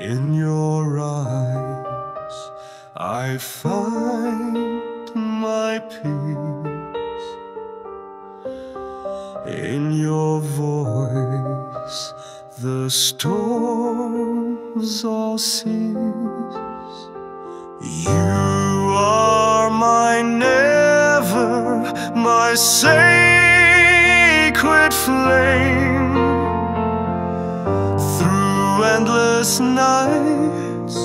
In your eyes I find my peace. In your voice the storms all cease. You are my never, my sacred flame. Through endless nights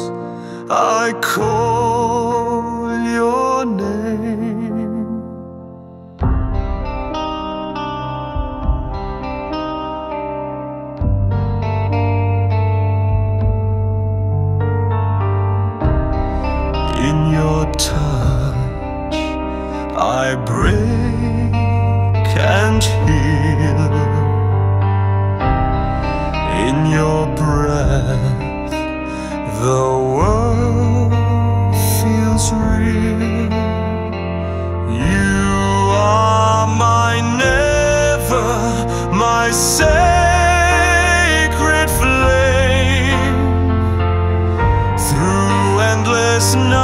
I call your name. In your touch I break and heal. In your breath the world feels real. You are my never, my sacred flame. Through endless nights